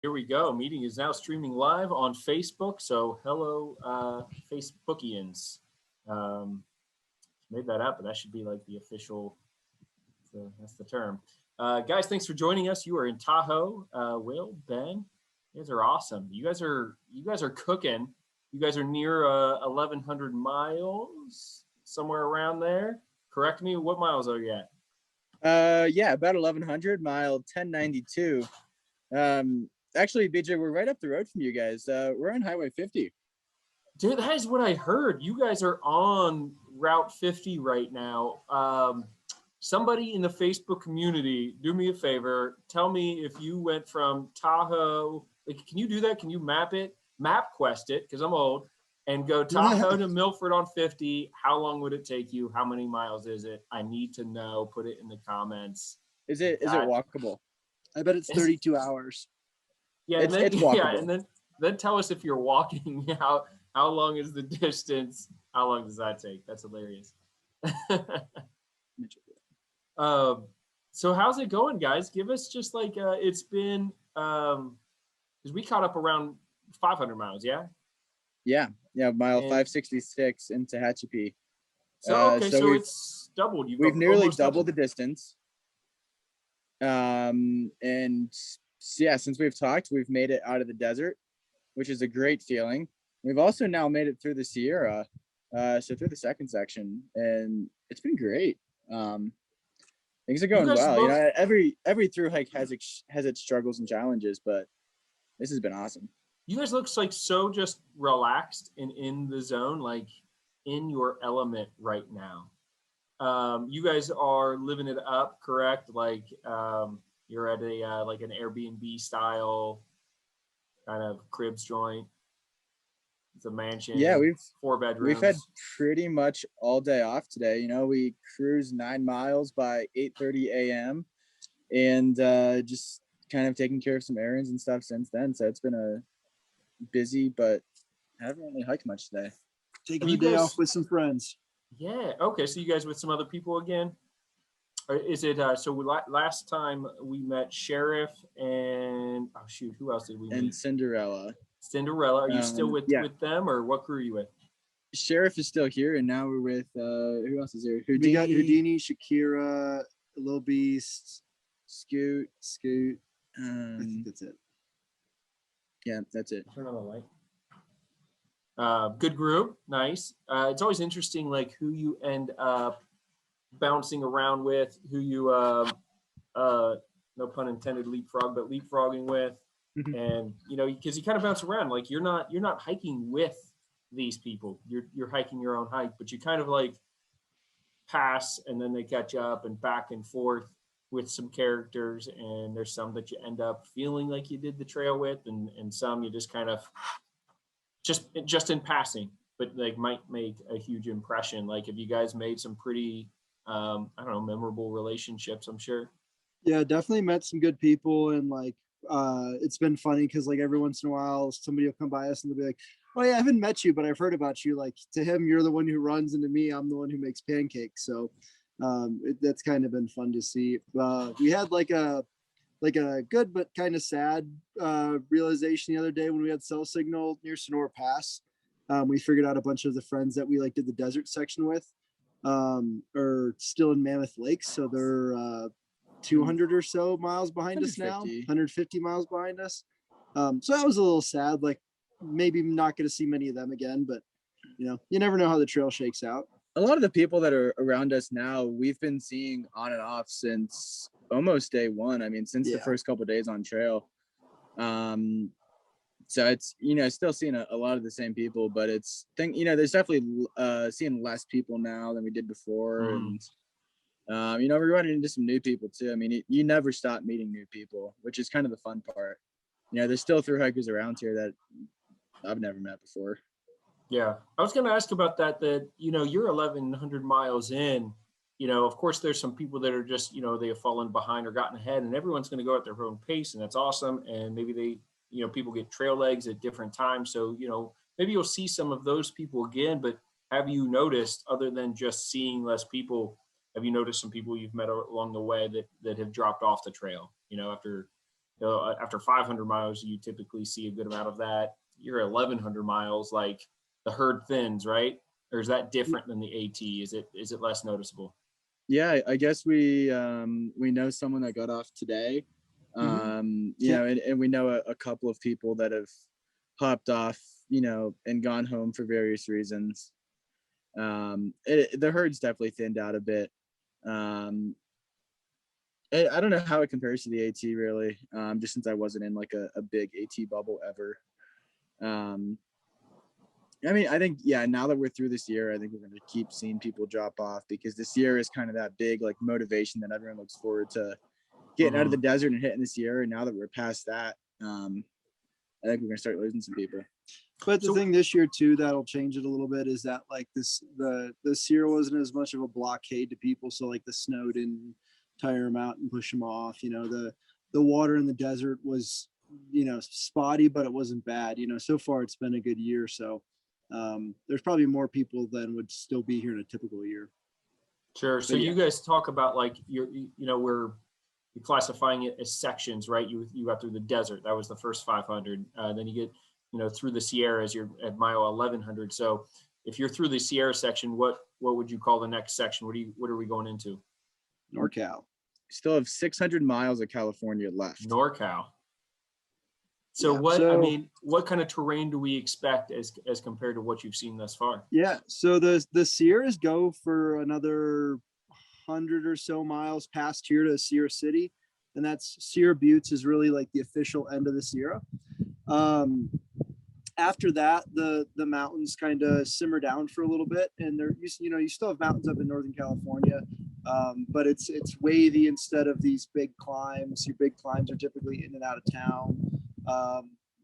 Here we go. Meeting is now streaming live on Facebook. So hello, Facebookians. Um, Made that up, but that should be like the official. That's the term. Guys, thanks for joining us. You are in Tahoe. Will, Ben, you guys are awesome. You guys are cooking. You guys are near 1,100 miles, somewhere around there. Correct me. What miles are you at? Yeah, about 1,100 mile 1092. Actually, BJ, we're right up the road from you guys. We're on Highway 50. Dude, that is what I heard. You guys are on Route 50 right now. Somebody in the Facebook community, do me a favor. Tell me if you went from Tahoe. Like, can you do that? Can you map it? MapQuest it, because I'm old, and go Tahoe to Milford on 50. How long would it take you? How many miles is it? I need to know. Put it in the comments. Is it walkable? I bet it's 32 hours. Yeah, it's walkable. Yeah, and then tell us if you're walking. How long is the distance? How long does that take? That's hilarious. So how's it going, guys? Give us just like it's been because we caught up around 500 miles, yeah? Yeah, mile 566 into Tehachapi. So it's doubled. We've nearly doubled the distance. And yeah, since we've talked, we've made it out of the desert, which is a great feeling. We've also now made it through the Sierra, so through the second section, and it's been great. Things are going well. Every through hike has its struggles and challenges, but this has been awesome. You guys look like so just relaxed and in the zone, like in your element right now. You guys are living it up, correct? Like you're at a like an Airbnb style kind of cribs joint. It's a mansion. Yeah, we've 4 bedrooms. We've had pretty much all day off today. We cruised 9 miles by 8:30 a.m. and just kind of taking care of some errands and stuff since then. So it's been a busy, but I haven't really hiked much today. Taking the day off with some friends. Yeah. Okay. So you guys with some other people again? Or is it so last time we met Sheriff and who else did we meet? And Cinderella. Are you still with them, or what crew are you with? Sheriff is still here, and now we're with who else is there? Houdini. We got Houdini, Shakira, Lil Beast, Scoot. I think that's it. Yeah, that's it. Turn on the light. Good group, nice. It's always interesting, like who you end up bouncing around with, who you no pun intended leapfrogging with. And because you kind of bounce around, like you're not hiking with these people, you're hiking your own hike, but you kind of like pass and then they catch up and back and forth with some characters, and there's some that you end up feeling like you did the trail with, and some you just kind of just in passing, but like might make a huge impression. Like, have you guys made some pretty I don't know, memorable relationships? I'm sure. Yeah, definitely met some good people, and like it's been funny because like every once in a while somebody will come by us and they'll be like, oh yeah, I haven't met you, but I've heard about you. Like, to him, you're the one who runs, and to me, I'm the one who makes pancakes. So that's kind of been fun to see. We had like a good but kind of sad realization the other day when we had cell signal near Sonora Pass. We figured out a bunch of the friends that we like did the desert section with are still in Mammoth Lake, so they're 200 or so miles behind us now, 150 miles behind us. So that was a little sad. Like, maybe not going to see many of them again, but you never know how the trail shakes out. A lot of the people that are around us now, we've been seeing on and off since almost day one. I mean, since the first couple of days on trail. So it's, still seeing a lot of the same people, but there's definitely seeing less people now than we did before. And, we're running into some new people too. I mean, you never stop meeting new people, which is kind of the fun part. There's still through hikers around here that I've never met before. Yeah. I was going to ask about that, you're 1,100 miles in, of course there's some people that are just, they have fallen behind or gotten ahead, and everyone's going to go at their own pace, and that's awesome. And maybe they, people get trail legs at different times. So, maybe you'll see some of those people again, but have you noticed, other than just seeing less people, have you noticed some people you've met along the way that have dropped off the trail, after after 500 miles, you typically see a good amount of that. You're at 1,100 miles, like the herd thins, right? Or is that different than the AT? Is it less noticeable? Yeah, I guess we know someone that got off today. You know, and we know a couple of people that have hopped off, you know, and gone home for various reasons. The herd's definitely thinned out a bit. I don't know how it compares to the AT really, just since I wasn't in like a big AT bubble ever. I mean, I think, yeah, now that we're through this year, I think we're going to keep seeing people drop off, because this year is kind of that big like motivation that everyone looks forward to getting out of the desert and hitting this year. And now that we're past that, I think we're going to start losing some people. But the thing this year too, that'll change it a little bit, is that like this year wasn't as much of a blockade to people. So like the snow didn't tire them out and push them off. You know, the water in the desert was, you know, spotty, but it wasn't bad. You know, so far it's been a good year. So there's probably more people than would still be here in a typical year. Sure. So you guys talk about like you're classifying it as sections, right? You got through the desert. That was the first 500. Then you get, you know, through the Sierras, you're at mile 1,100. So if you're through the Sierra section, what would you call the next section? What are we going into? NorCal. Still have 600 miles of California left. NorCal. So what kind of terrain do we expect as compared to what you've seen thus far? Yeah. So the Sierras go for another 100 or so miles past here to Sierra City. And that's Sierra Buttes is really like the official end of the Sierra. After that, the mountains kind of simmer down for a little bit, and you still have mountains up in Northern California, but it's wavy instead of these big climbs. Your big climbs are typically in and out of town.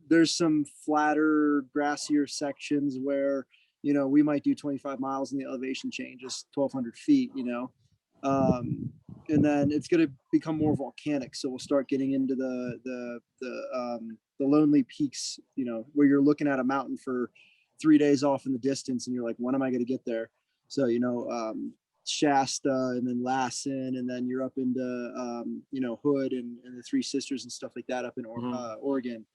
There's some flatter, grassier sections where, you know, we might do 25 miles and the elevation changes 1,200 feet, you know. And then it's going to become more volcanic. So we'll start getting into the lonely peaks, you know, where you're looking at a mountain for 3 days off in the distance and you're like, when am I going to get there? So, you know, Shasta and then Lassen, and then you're up into, you know, Hood and the Three Sisters and stuff like that up in Oregon.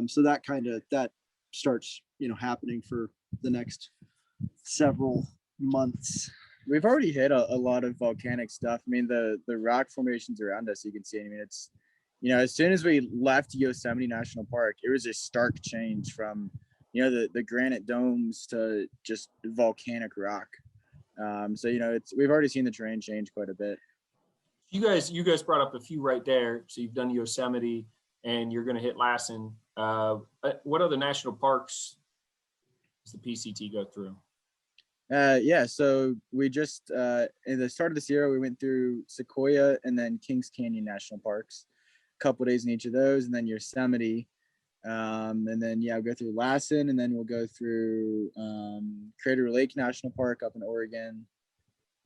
So that starts, you know, happening for the next several months. We've already hit a lot of volcanic stuff. I mean, the rock formations around us, you can see. I mean, it's, you know, as soon as we left Yosemite National Park, it was a stark change from, you know, the granite domes to just volcanic rock. So, you know, we've already seen the terrain change quite a bit. You guys brought up a few right there. So you've done Yosemite and you're going to hit Lassen. What other national parks does the PCT go through? Yeah, so we just in the start of this year, we went through Sequoia and then Kings Canyon National Parks, a couple days in each of those, and then Yosemite, and then we'll go through Lassen, and then we'll go through Crater Lake National Park up in Oregon,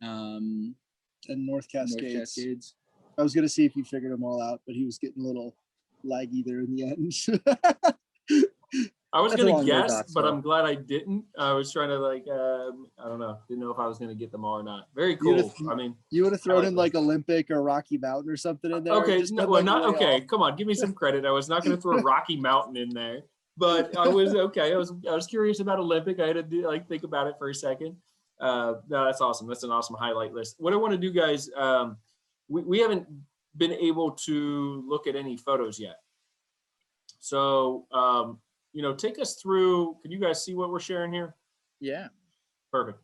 and North Cascades. I was gonna see if he figured them all out, but he was getting a little laggy there in the end. I was going to guess, but I'm glad I didn't. I was trying to like, I don't know. Didn't know if I was going to get them all or not. Very cool. I mean, you would have thrown in like Olympic or Rocky Mountain or something in there. Okay. Okay. Come on. Give me some credit. I was not going to throw Rocky Mountain in there, but I was okay. I was curious about Olympic. I had to think about it for a second. No, that's awesome. That's an awesome highlight list. What I want to do, guys, we haven't been able to look at any photos yet. So, you know, take us through. Can you guys see what we're sharing here? Yeah. Perfect.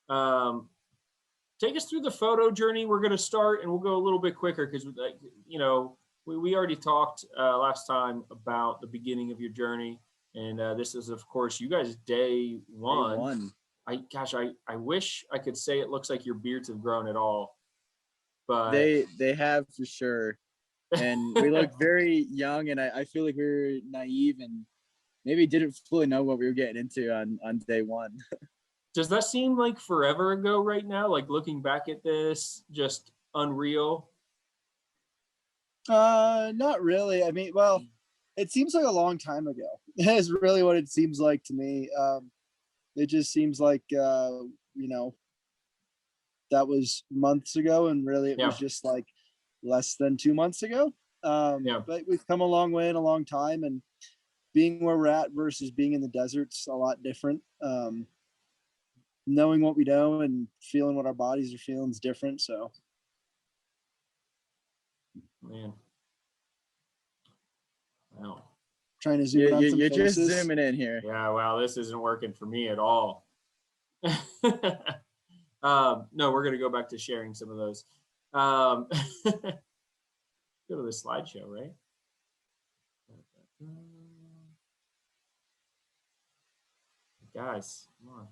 Take us through the photo journey. We're going to start, and we'll go a little bit quicker because, you know, we already talked last time about the beginning of your journey, and this is, of course, you guys' day one. I wish I could say it looks like your beards have grown at all, but they have for sure, and we look very young, and I feel like we were naive and maybe didn't fully know what we were getting into on day one. Does that seem like forever ago right now? Like looking back at this, just unreal? Not really. I mean, well, it seems like a long time ago. Is really what it seems like to me. It just seems like, you know, that was months ago, and really it was just like less than 2 months ago. But we've come a long way in a long time, and being where we're at versus being in the desert's a lot different. Knowing what we know and feeling what our bodies are feeling is different. So, man, wow. Trying to zoom in on some You're faces. just zooming in here. Yeah, wow, this isn't working for me at all. No, we're gonna go back to sharing some of those. Go to the slideshow, right? Guys, come on.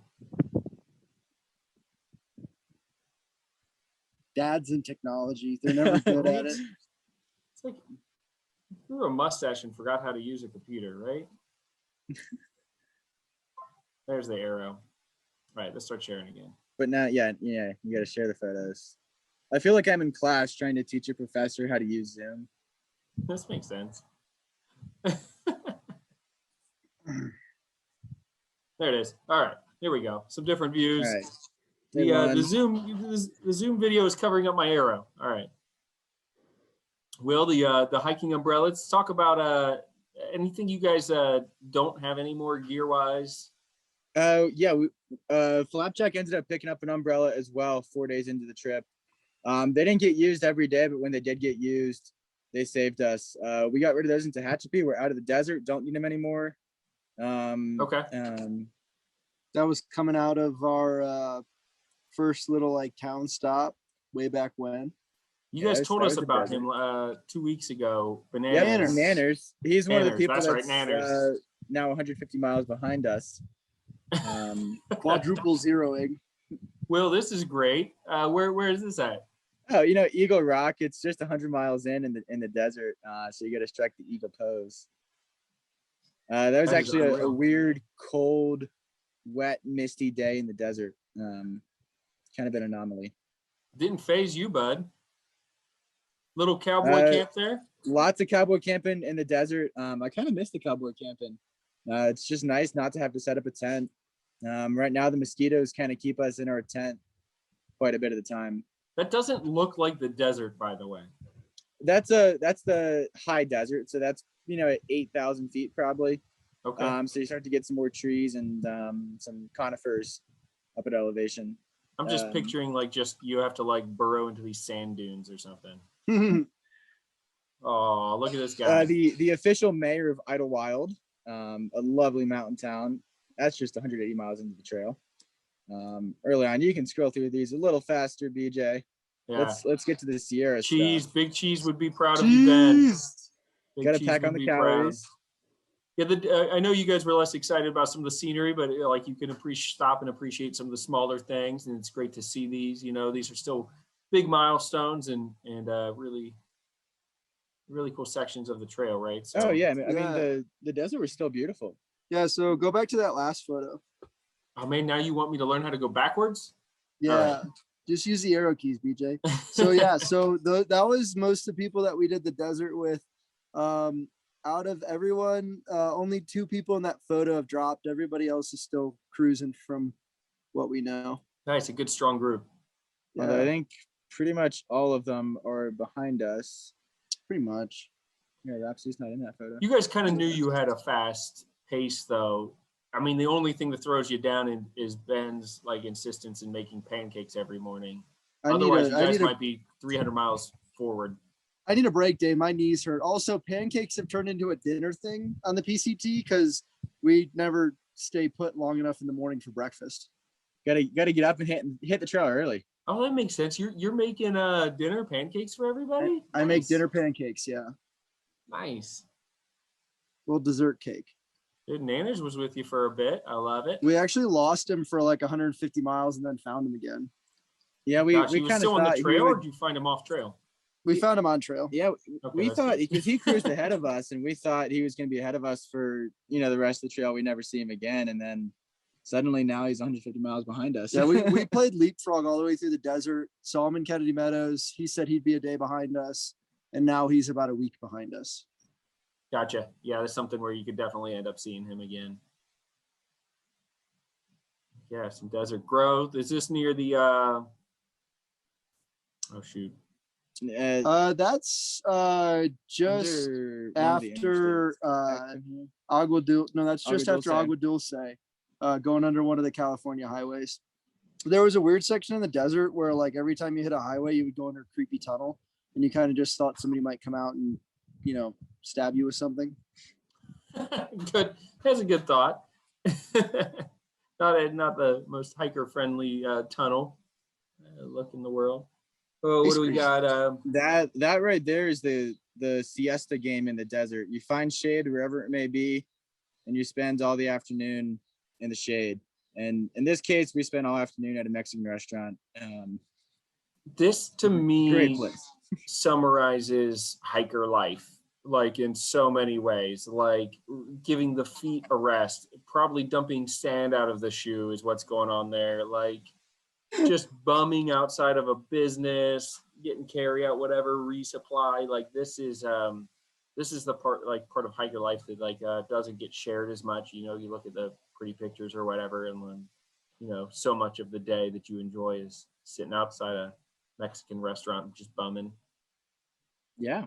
Dads and technology, they're never good at it. It's like you grew a mustache and forgot how to use a computer, right? There's the arrow. All right, let's start sharing again. But now, yeah, you got to share the photos. I feel like I'm in class trying to teach a professor how to use Zoom. This makes sense. There it is. All right, here we go. Some different views. All right. The Zoom video is covering up my arrow. All right. Will, the hiking umbrella. Let's talk about anything you guys don't have anymore gear wise. Yeah, Flapjack ended up picking up an umbrella as well 4 days into the trip. They didn't get used every day, but when they did get used, they saved us. We got rid of those in Tehachapi. We're out of the desert, don't need them anymore. Okay. That was coming out of our first little like town stop way back when. You guys told us about him 2 weeks ago. Bananas. Yeah, Nanners. He's one of the people that's right, Nanners. Now 150 miles behind us. Quadruple zeroing. Will, this is great. Where is this at? Oh, Eagle Rock. It's just 100 miles in the desert. So you got to strike the eagle pose. That was actually a weird, cold, wet, misty day in the desert. Kind of an anomaly. Didn't phase you, bud. Little cowboy camp there? Lots of cowboy camping in the desert. I kind of miss the cowboy camping. It's just nice not to have to set up a tent. Right now, the mosquitoes kind of keep us in our tent quite a bit of the time. That doesn't look like the desert, by the way. That's the high desert. So that's, at 8,000 feet probably. Okay. So you start to get some more trees and some conifers up at elevation. I'm just picturing you have to burrow into these sand dunes or something. Oh, look at this guy. The official mayor of Idlewild, a lovely mountain town. That's just 180 miles into the trail. Early on, you can scroll through these a little faster, BJ. Yeah. Let's get to the Sierra stuff. Big Cheese would be proud of you, Ben. Got to pack on the calories. Yeah, I know you guys were less excited about some of the scenery, but you can stop and appreciate some of the smaller things, and it's great to see these. These are still big milestones and really, really cool sections of the trail, right? So, oh yeah, I mean the desert was still beautiful. Yeah, so go back to that last photo. Oh man, now you want me to learn how to go backwards? Yeah, right. Just use the arrow keys, BJ. So yeah, that was most of the people that we did the desert with. Out of everyone, only 2 people in that photo have dropped. Everybody else is still cruising from what we know. Nice, a good strong group. Yeah. Although I think pretty much all of them are behind us. Pretty much. Yeah, Rhapsody's not in that photo. You guys kind of knew you had a fast pace, though. I mean, the only thing that throws you down is Ben's insistence in making pancakes every morning. Otherwise, you guys might be 300 miles forward. I need a break, Dave. My knees hurt. Also, pancakes have turned into a dinner thing on the PCT because we never stay put long enough in the morning for breakfast. Gotta get up and hit the trail early. Oh, that makes sense. You're making dinner pancakes for everybody? I make dinner pancakes, yeah. Nice. Little dessert cake. Dude, Nanners was with you for a bit. I love it. We actually lost him for 150 miles and then found him again. Yeah, we kind of still on the trail, or did you find him off trail? We found him on trail. Yeah, okay, we thought because he cruised ahead of us, and we thought he was going to be ahead of us for the rest of the trail. We never see him again, and then suddenly now he's 150 miles behind us. Yeah, we played leapfrog all the way through the desert. Saw him in Kennedy Meadows. He said he'd be a day behind us, and now he's about a week behind us. Gotcha. Yeah, that's something where you could definitely end up seeing him again. Yeah, some desert growth. Is this near the? Oh shoot. That's just under one of the after interstates. Agua Dulce. No, that's just Agua after Dulce. Agua Dulce, going under one of the California highways. There was a weird section in the desert where like every time you hit a highway, you would go under a creepy tunnel, and you kind of just thought somebody might come out and, you know, stab you with something. Good. That's a good thought. Not the most hiker friendly tunnel look in the world. Oh, what do we got? That right there is the siesta game in the desert. You find shade wherever it may be, and you spend all the afternoon in the shade. And in this case, we spent all afternoon at a Mexican restaurant. This to great me place. summarizes hiker life, like in so many ways. Like giving the feet a rest, probably dumping sand out of the shoe is what's going on there. Like just bumming outside of a business, getting carry out, whatever, resupply. Like this is the part of hiker life that doesn't get shared as much. You know, you look at the pretty pictures or whatever, and then, you know, so much of the day that you enjoy is sitting outside a Mexican restaurant just bumming. Yeah.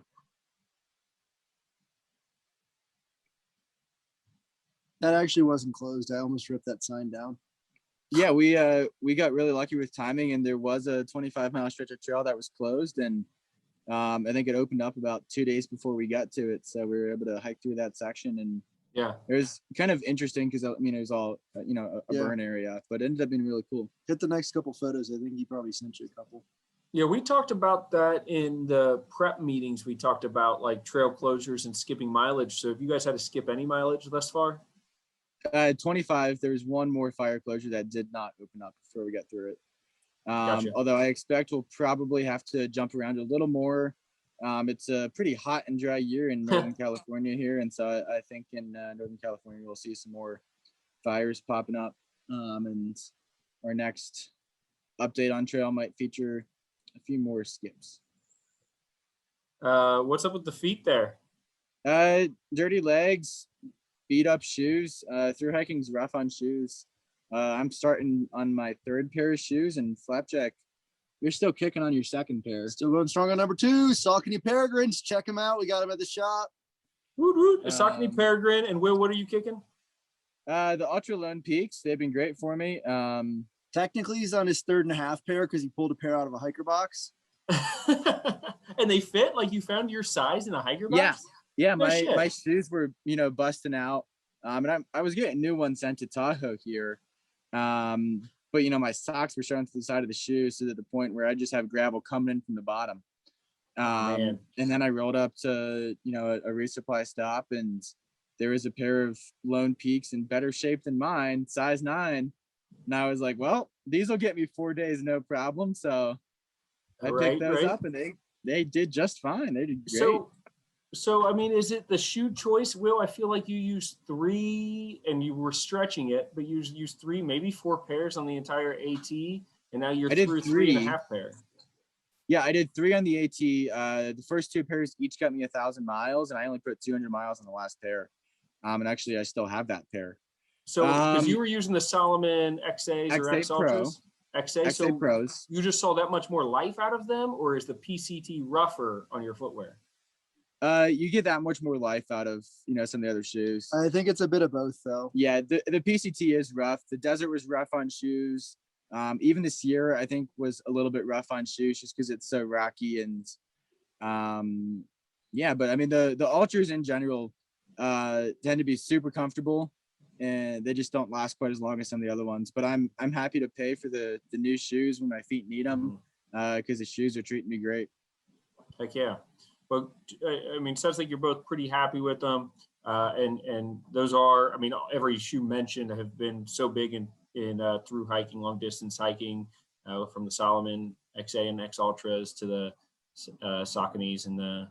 That actually wasn't closed. I almost ripped that sign down. Yeah, we got really lucky with timing, and there was a 25-mile stretch of trail that was closed, and I think it opened up about 2 days before we got to it, so we were able to hike through that section. And yeah, it was kind of interesting because, I mean, it was all a burn area, but it ended up being really cool. Hit the next couple photos. I think he probably sent you a couple. Yeah, we talked about that in the prep meetings. We talked about like trail closures and skipping mileage. So have you guys had to skip any mileage thus far? 25, there was one more fire closure that did not open up before we got through it. Gotcha. Although I expect we'll probably have to jump around a little more. It's a pretty hot and dry year in Northern California here. And so I think in Northern California, we'll see some more fires popping up. And our next update on trail might feature a few more skips. What's up with the feet there? Dirty legs, beat up shoes. Through hiking's rough on shoes. I'm starting on my third pair of shoes, and Flapjack, you're still kicking on your second pair. Still going strong on number 2. Saucony Peregrines. Check them out. We got them at the shop. Woot woot. Saucony Peregrine. And Will, what are you kicking? The Ultra Lone Peaks. They've been great for me. Technically, he's on his 3.5 pair because he pulled a pair out of a hiker box. And they fit? Like you found your size in a hiker box? Yeah. No shit. My shoes were, busting out. And I was getting new ones sent to Tahoe here. But my socks were showing to the side of the shoe, so to the point where I just have gravel coming in from the bottom. And then I rolled up to, a resupply stop, and there was a pair of Lone Peaks in better shape than mine, size 9. And I was like, well, these will get me 4 days, no problem. So I picked those up, and they did just fine. They did great. So, I mean, is it the shoe choice, Will? I feel like you used 3 and you were stretching it, but you used 3, maybe 4 pairs on the entire AT, and now you're through 3.5 pair. Yeah, I did 3 on the AT. The first 2 pairs each got me 1,000 miles, and I only put 200 miles on the last pair. And actually, I still have that pair. So, because you were using the Salomon XAs or X Ultras? XA, so Pros. You just saw that much more life out of them, or is the PCT rougher on your footwear? You get that much more life out of some of the other shoes. I think it's a bit of both, though. Yeah, the PCT is rough. The desert was rough on shoes. Even the Sierra, I think, was a little bit rough on shoes just because it's so rocky. And but I mean the Ultras in general tend to be super comfortable, and they just don't last quite as long as some of the other ones. But I'm happy to pay for the new shoes when my feet need them, because the shoes are treating me great. Heck yeah. But I mean, sounds like you're both pretty happy with them, and those are, I mean, every shoe mentioned have been so big in through hiking, long distance hiking, from the Salomon XA and X Ultras to the Sauconys and the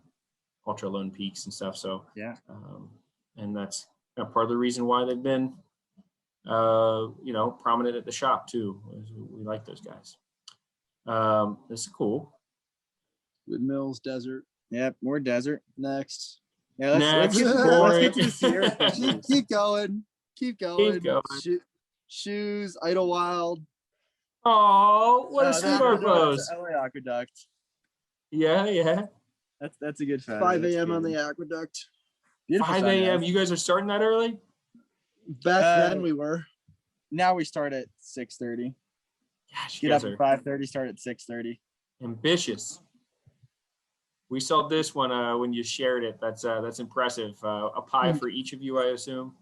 Ultra Lone Peaks and stuff. So yeah, and that's part of the reason why they've been, prominent at the shop too. We like those guys. This is cool. Windmills, desert. Yep, more desert. Next. Yeah, let's get to the Sierra. Keep going. Keep going. Shoes, Idlewild. Oh, what a sweetheart pose. LA Aqueduct. Yeah, yeah. That's a good photo. 5 That's a.m. on good. the aqueduct. Beautiful 5 a.m. sunrise. You guys are starting that early? Back then we were. Now we start at 6:30. Gosh, you Get guys up are at 5:30. Start at 6:30. ambitious. We saw this one when you shared it. That's impressive. A pie for each of you, I assume.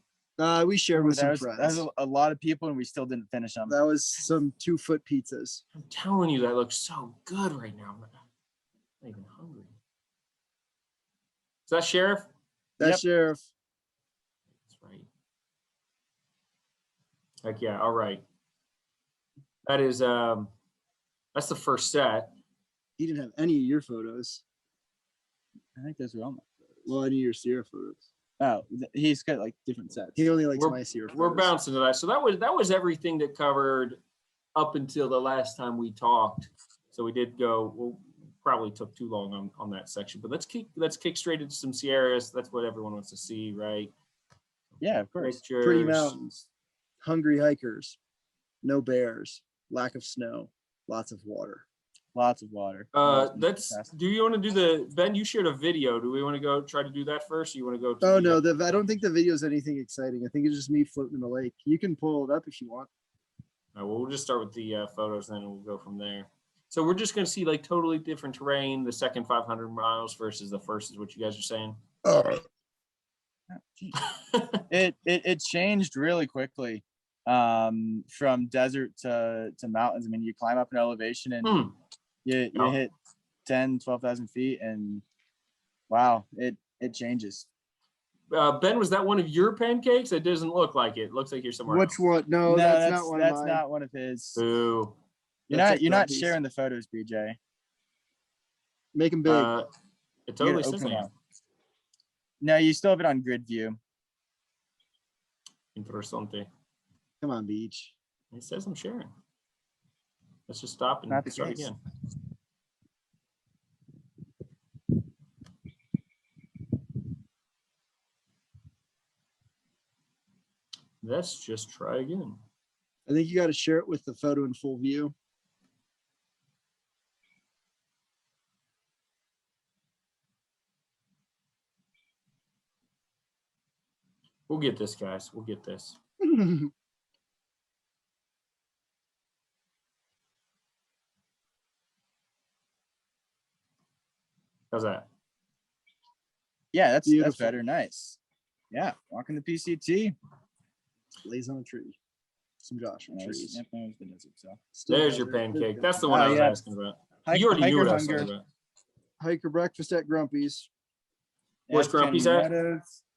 We shared with some That friends. was a lot of people, and we still didn't finish them. That was some 2-foot pizzas. I'm telling you, that looks so good right now. I'm not even hungry. Is that Sheriff? That's Sheriff. That's right. Heck yeah. All right. That is that's the first set. He didn't have any of your photos. I think those are all my photos. Well, any of your Sierra photos. Oh, he's got like different sets. He only likes my Sierra photos. We're bouncing to that. So that was everything that covered up until the last time we talked. So we did go. Well, probably took too long on that section, but let's kick straight into some Sierras. That's what everyone wants to see, right? Yeah, of course. Pictures. Pretty mountains, hungry hikers, no bears, lack of snow, lots of water. Lots of water. Do you want to do Ben, you shared a video. Do we want to go try to do that first? Or you want to go to no, I don't think the video is anything exciting. I think it's just me floating in the lake. You can pull it up if you want. All right, well, we'll just start with the photos, and then we'll go from there. So we're just going to see like totally different terrain. The second 500 miles versus the first is what you guys are saying. It changed really quickly from desert to mountains. I mean, you climb up an elevation and you hit 12,000 feet, and wow, it changes. Ben, was that one of your pancakes? It doesn't look like it. It looks like you're somewhere Which else. one? No, that's not one of mine. That's not one of his. Boo. You're not sharing the photos, BJ. Make them big. It totally says that. No, you still have it on grid view. Interessante. Come on, Beach. It says I'm sharing. Let's just stop and start again. Let's just try again. I think you got to share it with the photo in full view. We'll get this, guys. We'll get this. How's that? Yeah, that's better. Nice. Yeah, walking the PCT. Lays on a tree. Some Joshua trees. Yep, that was the desert, so. There's your pancake. That's the one I was asking about. You already knew what I was talking about. Hiker breakfast at Grumpy's. Where's Grumpy's at?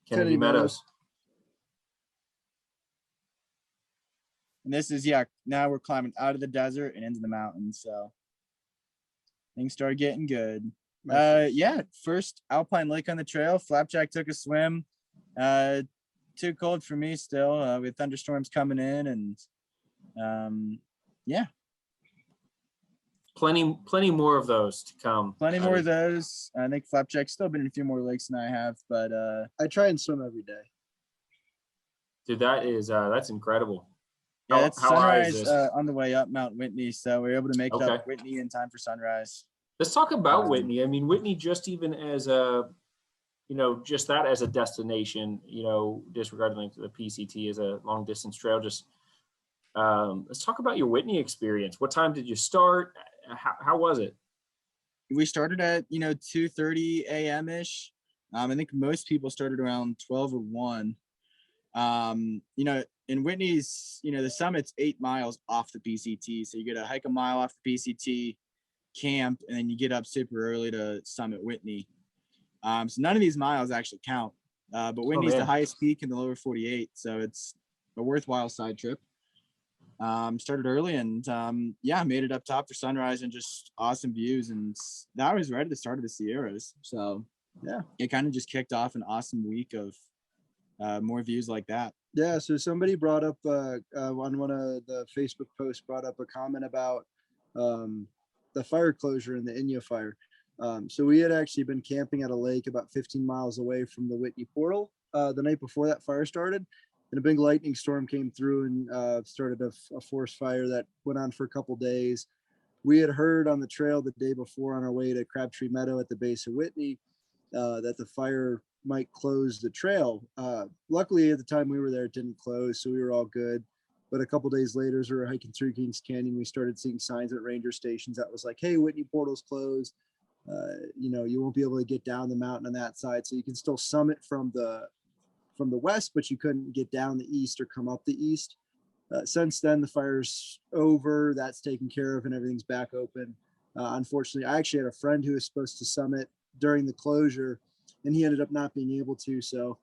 Kennedy Meadows. And this is, now we're climbing out of the desert and into the mountains, so things started getting good. First Alpine Lake on the trail. Flapjack took a swim. Too cold for me still. We had thunderstorms coming in, and Plenty more of those to come. Plenty more of those. I think Flapjack's still been in a few more lakes than I have, but I try and swim every day. Dude, that's incredible. Yeah, it's sunrise on the way up Mount Whitney, so we were able to make it up Whitney in time for sunrise. Let's talk about Whitney. I mean, Whitney, just even as just that as a destination, disregarding like the PCT as a long distance trail, just let's talk about your Whitney experience. What time did you start? How was it? We started at 2:30 a.m. ish. I think most people started around 12 or 1. In Whitney's, the summit's 8 miles off the PCT, so you get to hike a mile off the PCT, camp, and then you get up super early to summit Whitney. So none of these miles actually count, but Whitney's the highest peak in the lower 48, so it's a worthwhile side trip. Started early and made it up top for sunrise and just awesome views, and that was right at the start of the Sierras, so it kind of just kicked off an awesome week of more views like that. Yeah, so somebody brought up on one of the Facebook posts, brought up a comment about the fire closure in the Inyo fire. So we had actually been camping at a lake about 15 miles away from the Whitney portal the night before that fire started, and a big lightning storm came through and started a forest fire that went on for a couple days. we had heard on the trail the day before on our way to Crabtree Meadow at the base of Whitney that the fire might close the trail. Luckily, at the time we were there, it didn't close, so we were all good. But a couple days later, as we were hiking through Kings Canyon, we started seeing signs at ranger stations that was like, "Hey, Whitney portal's closed. You won't be able to get down the mountain on that side. So you can still summit from the west, but you couldn't get down the east or come up the east." Since then, the fire's over, that's taken care of, and everything's back open. Unfortunately, I actually had a friend who was supposed to summit during the closure, and he ended up not being able to. So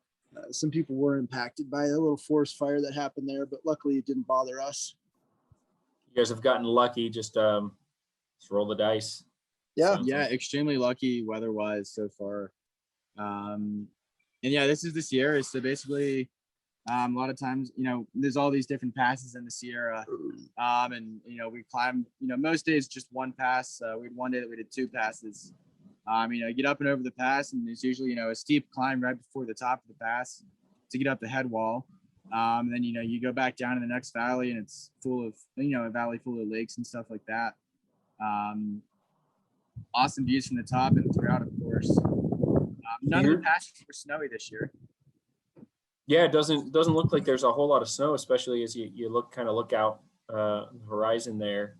some people were impacted by a little forest fire that happened there, but luckily it didn't bother us. You guys have gotten lucky. Just roll the dice. Yeah. Sounds Yeah, like. extremely lucky weather-wise so far. And yeah, this is the Sierra. So basically, a lot of times, there's all these different passes in the Sierra. And, we climb, most days just one pass. We had one day that we did two passes. Get up and over the pass, and there's usually, a steep climb right before the top of the pass to get up the head wall. And then, you go back down in the next valley, and it's full of, a valley full of lakes and stuff like that. Awesome views from the top and throughout, of course. None of the passes were snowy this year. Yeah, it doesn't look like there's a whole lot of snow, especially as you look out the horizon there.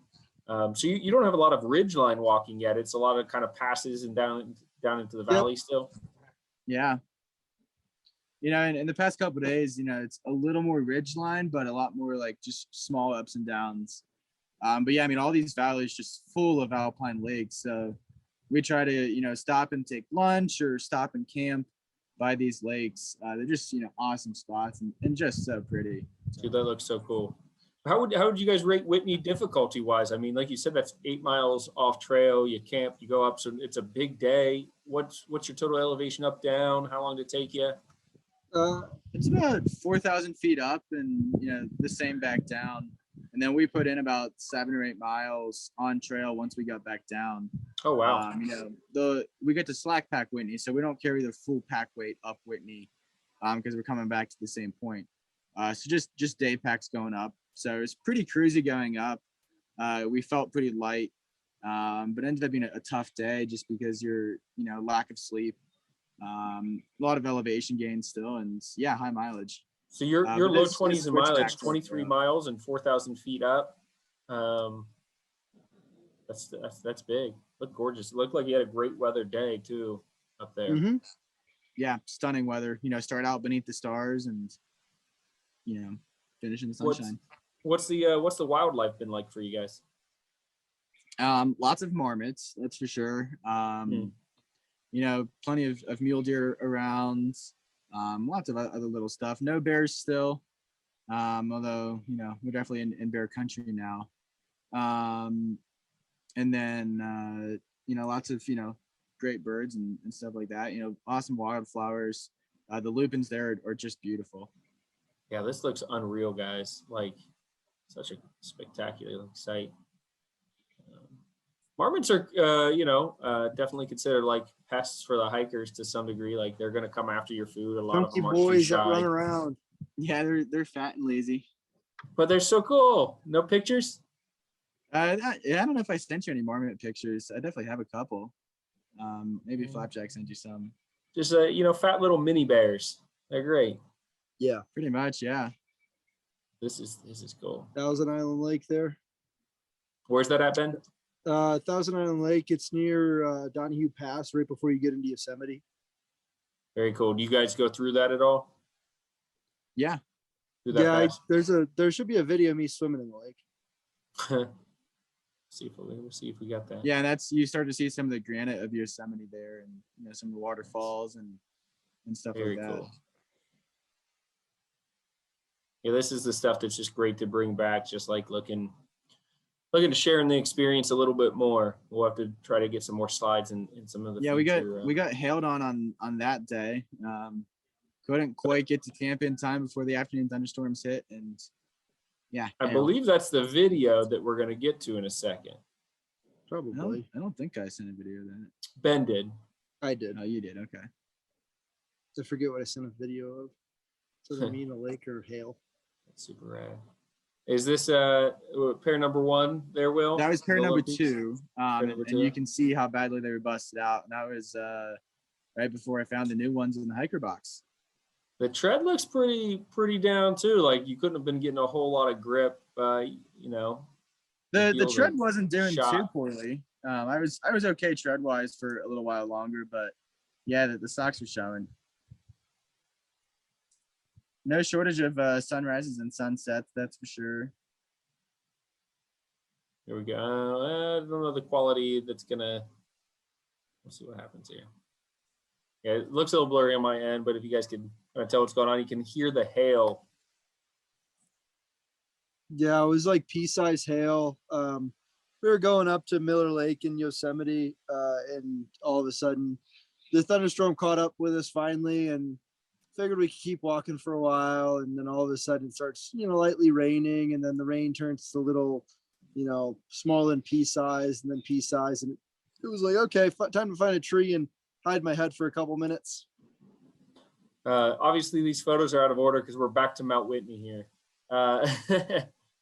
So you don't have a lot of ridgeline walking yet. It's a lot of kind of passes and down into the valley still. Yeah. In the past couple of days, it's a little more ridgeline, but a lot more like just small ups and downs. But yeah, all these valleys just full of alpine lakes. So we try to, stop and take lunch or stop and camp by these lakes. They're just, awesome spots and just so pretty. Dude, that looks so cool. How would you guys rate Whitney difficulty wise? Like you said, that's 8 miles off trail. You camp, you go up, so it's a big day. What's your total elevation up, down? How long did it take you? It's about 4,000 feet up and, the same back down. And then we put in about 7 or 8 miles on trail once we got back down. Oh, wow. We get to slack pack Whitney, so we don't carry the full pack weight up Whitney because we're coming back to the same point. So just day packs going up. So it's pretty cruisy going up. We felt pretty light, but ended up being a tough day just because you're, lack of sleep, a lot of elevation gain still, and yeah, high mileage. So you're low 20s in mileage, back 23 miles and 4,000 feet up. That's big. Looked gorgeous. It looked like you had a great weather day too up there. Mm-hmm. Yeah, stunning weather. Start out beneath the stars and finish in the sunshine. What's the wildlife been like for you guys? Lots of marmots, that's for sure. Plenty of mule deer around. Lots of other little stuff. No bears still, although we're definitely in bear country now. And then lots of great birds and stuff like that. Awesome wildflowers. The lupins there are just beautiful. Yeah, this looks unreal, guys. Like such a spectacular sight. Marmots are, definitely considered like pests for the hikers to some degree. Like they're going to come after your food. A lot of them are boys too that run shy. around. Yeah, they're fat and lazy. But they're so cool. No pictures? I don't know if I sent you any marmot pictures. I definitely have a couple. Maybe Flapjack sent you some. Just fat little mini bears. They're great. Yeah, pretty much. Yeah. This is cool. Thousand Island Lake there. Where's that at, Ben? Thousand Island Lake. It's near Donahue Pass, right before you get into Yosemite. Very cool. Do you guys go through that at all? Yeah. Yeah, there should be a video of me swimming in the lake. We'll see if we got that. Yeah, and that's you start to see some of the granite of Yosemite there, and some of the waterfalls and stuff Very like that. cool. Yeah, this is the stuff that's just great to bring back. Just like looking to share in the experience a little bit more. We'll have to try to get some more slides in some of the. Yeah, future, we got hailed on that day. Couldn't quite get to camp in time before the afternoon thunderstorms hit, and yeah. I believe that's the video that we're going to get to in a second. Probably. I don't think I sent a video of that. Ben did. I did. Oh, you did. Okay. I forget what I sent a video of. So they mean a lake or hail. That's super rad. Is this pair number 1 there, Will? That was pair The number Lokies? 2. number And 2. you can see how badly they were busted out. And that was right before I found the new ones in the hiker box. The tread looks pretty down too. Like you couldn't have been getting a whole lot of grip. You know, The tread and wasn't doing too shot. poorly. I was okay tread wise for a little while longer, but yeah, the socks were showing. No shortage of sunrises and sunsets, that's for sure. Here we go. I don't know the quality that's gonna. We'll see what happens here. Yeah, it looks a little blurry on my end, but if you guys can tell what's going on, you can hear the hail. Yeah, it was like pea-sized hail. We were going up to Miller Lake in Yosemite, and all of a sudden, the thunderstorm caught up with us finally, and figured we could keep walking for a while. And then all of a sudden, it starts, lightly raining, and then the rain turns to little, smaller than pea size, and then pea size, and it was like, okay, time to find a tree and hide my head for a couple minutes. Obviously, these photos are out of order because we're back to Mount Whitney here.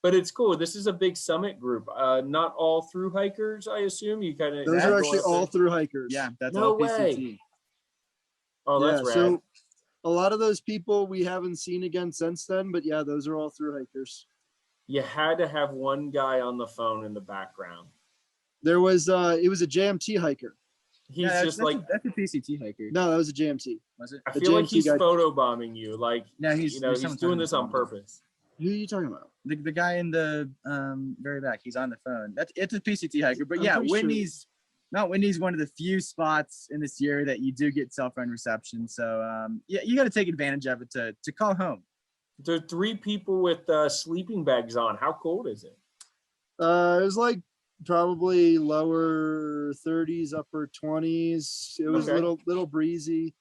But it's cool. This is a big summit group. Not all through hikers, I assume. You kind of Those are actually all through hikers. Yeah, that's no all way. PCT. Oh, that's rad. So a lot of those people we haven't seen again since then, but yeah, those are all through hikers. You had to have one guy on the phone in the background. There was it was a JMT hiker. He's Yeah, just that's a PCT hiker. No, that was a JMT. Was it? I The feel like JMT he's guy- photobombing you. Like, No, he's he's someone doing talking this on on the phone. purpose. Who are you talking about? The guy in the very back, he's on the phone. It's a PCT hiker, but I'm yeah, pretty sure- Mount Whitney's one of the few spots in this year that you do get self-run reception. So yeah, you got to take advantage of it to call home. There are 3 people with sleeping bags on. How cold is it? It was like probably lower 30s, upper 20s. It was Okay. a little breezy.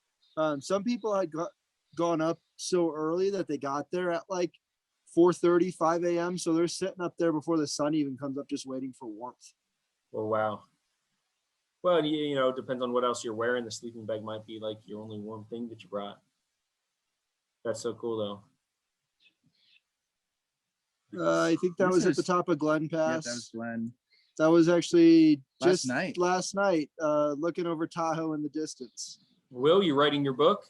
Some people had gone up so early that they got there at like 4:30, 5 a.m. So they're sitting up there before the sun even comes up, just waiting for warmth. Oh, wow. Well, it depends on what else you're wearing. The sleeping bag might be like your only warm thing that you brought. That's so cool, though. I think that This was at is- the top of Glen Yeah, Pass. that was Glenn. That was actually Last just night. last night, looking over Tahoe in the distance. Will, you writing your book?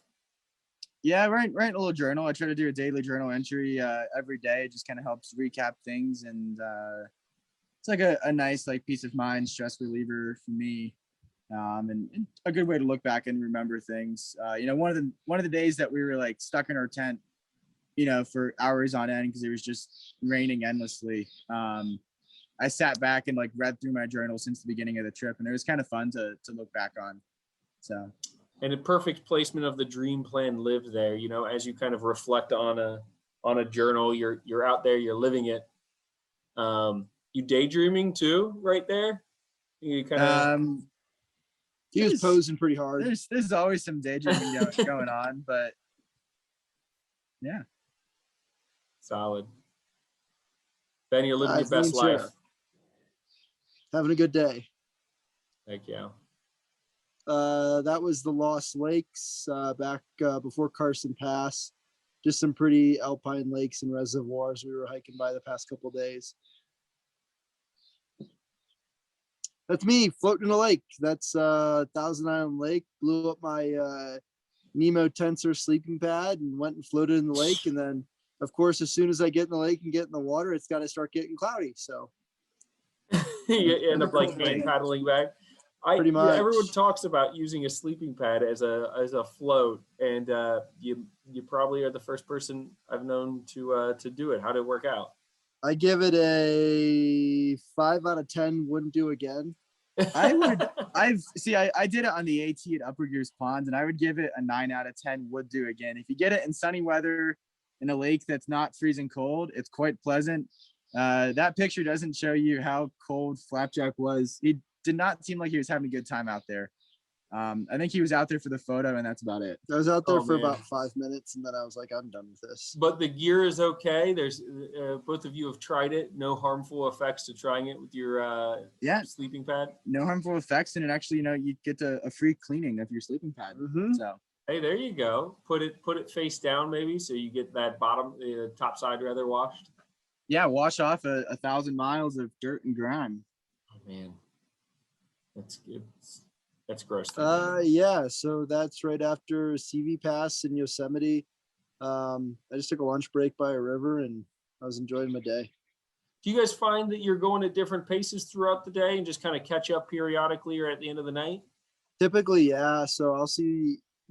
Yeah, write a little journal. I try to do a daily journal entry every day. It just kind of helps recap things, and it's like a nice like peace of mind stress reliever for me, and a good way to look back and remember things. One of the days that we were like stuck in our tent, for hours on end because it was just raining endlessly. I sat back and like read through my journal since the beginning of the trip, and it was kind of fun to look back on. So. And a perfect placement of the dream plan lived there. As you kind of reflect on a journal, you're out there, you're living it. You daydreaming too, right there. You kind of. He was posing pretty hard. There's always some daydreaming going on, but yeah. Solid. Ben, you're living your Eyes best in the chair. life. Having a good day. Heck yeah. That was the Lost Lakes back before Carson Pass. Just some pretty alpine lakes and reservoirs we were hiking by the past couple days. That's me floating in a lake. That's Thousand Island Lake. Blew up my Nemo Tensor sleeping pad and went and floated in the lake. And then, of course, as soon as I get in the lake and get in the water, it's got to start getting cloudy. So You end up like hand paddling back. Pretty much. Everyone talks about using a sleeping pad as a float, and you probably are the first person I've known to do it. How did it work out? I give it a 5 out of 10. Wouldn't do again. I did it on the AT at Upper Gears Ponds, and I would give it a 9 out of 10. Would do again. If you get it in sunny weather in a lake that's not freezing cold, it's quite pleasant. That picture doesn't show you how cold Flapjack was. He did not seem like he was having a good time out there. I think he was out there for the photo, and that's about it. I was out there for man. about 5 minutes, and then I was like, I'm done with this. But the gear is okay. There's both of you have tried it. No harmful effects to trying it with your sleeping pad. No harmful effects, and it actually, you get a free cleaning of your sleeping pad. Mm-hmm. So Hey, there you go. Put it face down maybe, so you get that top side rather washed. Yeah, wash off 1,000 miles of dirt and grime. Oh man, that's good. That's gross. Yeah, so that's right after CV Pass in Yosemite. I just took a lunch break by a river and I was enjoying my day. Do you guys find that you're going at different paces throughout the day and just kind of catch up periodically or at the end of the night? Typically, yeah. So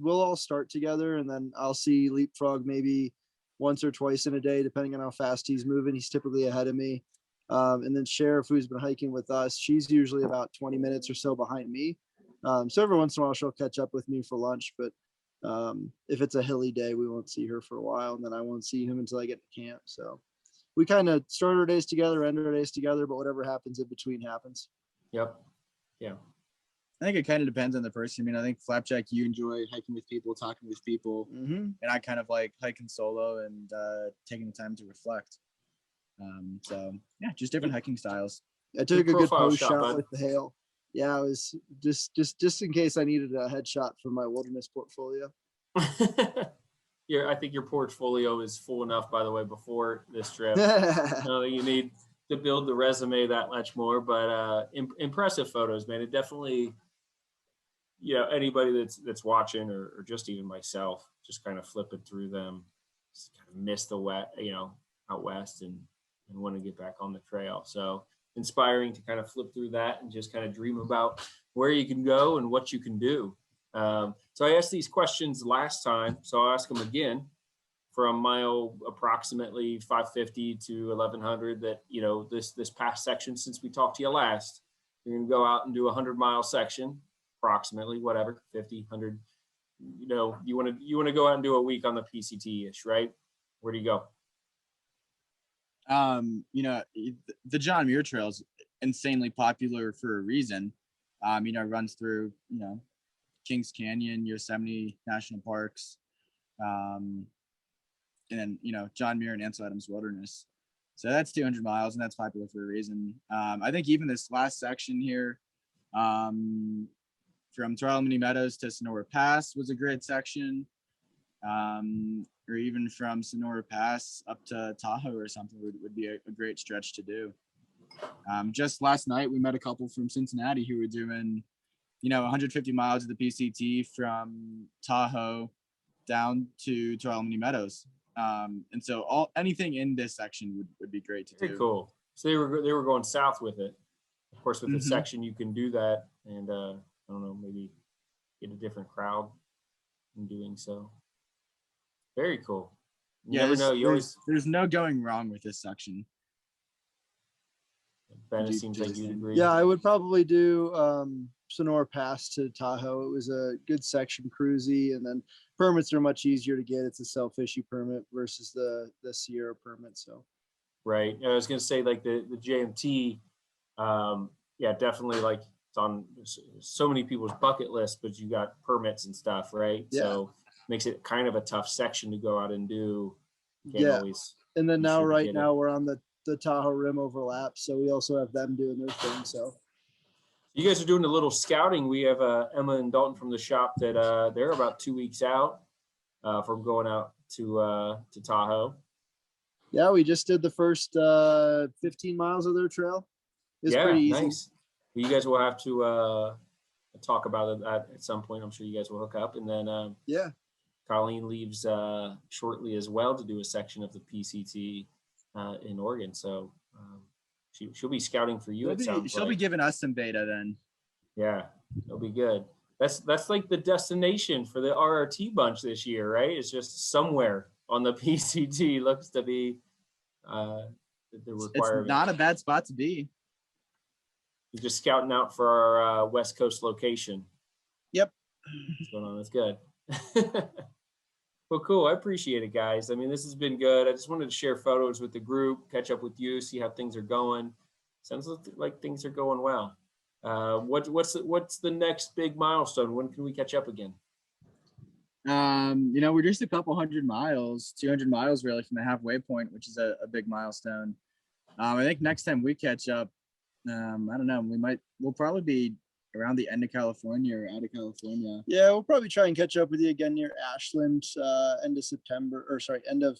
we'll all start together and then I'll see Leapfrog maybe once or twice in a day, depending on how fast he's moving. He's typically ahead of me. And then Sheriff, who's been hiking with us, she's usually about 20 minutes or so behind me. So every once in a while, she'll catch up with me for lunch. But if it's a hilly day, we won't see her for a while. And then I won't see him until I get to camp. So we kind of start our days together, end our days together, but whatever happens in between happens. Yep. Yeah. I think it kind of depends on the person. I mean, I think Flapjack, you enjoy hiking with people, talking with people, Mm-hmm. and I kind of like hiking solo and taking the time to reflect. So yeah, just different hiking styles. I took a good profile post shot, shot bud. with the hail. Yeah, I was just in case I needed a headshot for my wilderness portfolio. Yeah, I think your portfolio is full enough, by the way, before this trip. Yeah, Know that you need to build the resume that much more, but impressive photos, man. It definitely, anybody that's watching or just even myself, just kind of flipping through them, just kind of miss the wet, out west and want to get back on the trail. So inspiring to kind of flip through that and just kind of dream about where you can go and what you can do. So I asked these questions last time, so I'll ask them again. From mile approximately 550 to 1100, that this past section since we talked to you last, you're going to go out and do a 100-mile section, approximately, whatever, 50, 100. You want to go out and do a week on the PCT ish, right? Where do you go? The John Muir Trail is insanely popular for a reason. It runs through Kings Canyon, Yosemite National Parks, and then John Muir and Ansel Adams Wilderness. So that's 200 miles, and that's popular for a reason. I think even this last section here, from Tuolumne Meadows to Sonora Pass was a great section. Or even from Sonora Pass up to Tahoe or something would be a great stretch to do. Just last night, we met a couple from Cincinnati who were doing, 150 miles of the PCT from Tahoe down to Tuolumne Meadows. And so anything in this section would be great to do. Very cool. So they were going south with it. Of course, with the Mhm. section, you can do that, and I don't know, maybe get a different crowd in doing so. Very cool. You never know. There's no going wrong with this section. Ben, it seems like you'd agree. yeah, I would probably do Sonora Pass to Tahoe. It was a good section, cruisy, and then permits are much easier to get. It's a self-issue permit versus the Sierra permit. So Right. I was going to say, like the JMT, yeah, definitely, like it's on so many people's bucket list, but you got permits and stuff, right? Yeah. So makes it kind of a tough section to go out and do. Can't Yeah. always and then be now sure to right get now it. we're on the Tahoe Rim overlap, so we also have them doing their thing. So You guys are doing a little scouting. We have Emma and Dalton from the shop that they're about 2 weeks out from going out to Tahoe. yeah, we just did the first 15 miles of their trail. It's pretty easy. Nice. You guys will have to talk about it at some point. I'm sure you guys will hook up, and then Yeah. Colleen leaves shortly as well to do a section of the PCT in Oregon. So she'll be scouting for you. She'll be giving us some beta then. Yeah, it'll be good. That's like the destination for the RRT bunch this year, right? It's just somewhere on the PCT looks to be the requirement. It's not a bad spot to be. You're just scouting out for our West Coast location. Yep. What's going on? That's good. Well, cool. I appreciate it, guys. I mean, this has been good. I just wanted to share photos with the group, catch up with you, see how things are going. Sounds like things are going well. What's the next big milestone? When can we catch up again? We're just a couple 200 miles really from the halfway point, which is a big milestone. I think next time we catch up, I don't know, we'll probably be around the end of California or out of California. Yeah, we'll probably try and catch up with you again near Ashland, end of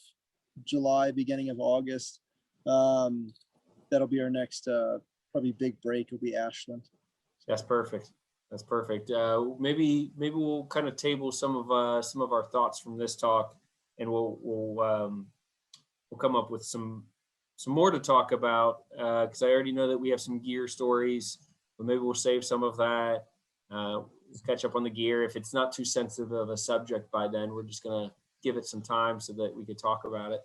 July, beginning of August. That'll be our next probably big break. Will be Ashland. That's perfect. That's perfect. Maybe we'll kind of table some of our thoughts from this talk, and we'll come up with some more to talk about, because I already know that we have some gear stories, but maybe we'll save some of that. Let's catch up on the gear. If it's not too sensitive of a subject by then, we're just gonna give it some time so that we could talk about it.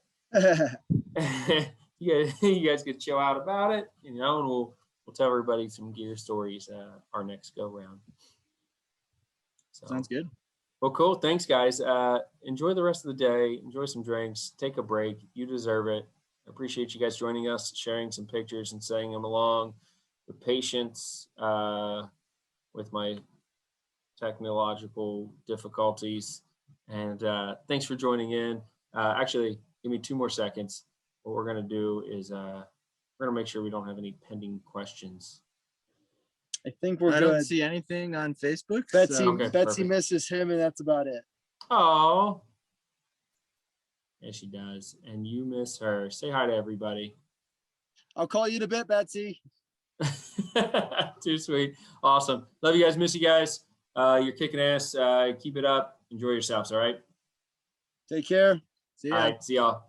You guys could chill out about it, and we'll tell everybody some gear stories our next go round. So, Sounds good. well, cool. Thanks, guys. Enjoy the rest of the day. Enjoy some drinks. Take a break. You deserve it. I appreciate you guys joining us, sharing some pictures and saying them along with patience with my technological difficulties. And thanks for joining in. Actually, give me 2 more seconds. What we're going to do is we're going to make sure we don't have any pending questions. I think we're I good. don't see anything on Facebook. Betsy, so- Okay, Betsy perfect. misses him, and that's about it. Oh, yes, she does. And you miss her. Say hi to everybody. I'll call you in a bit, Betsy. Too sweet. Awesome. Love you guys. Miss you guys. You're kicking ass. Keep it up. Enjoy yourselves. All right. Take care. See All ya. right. See y'all.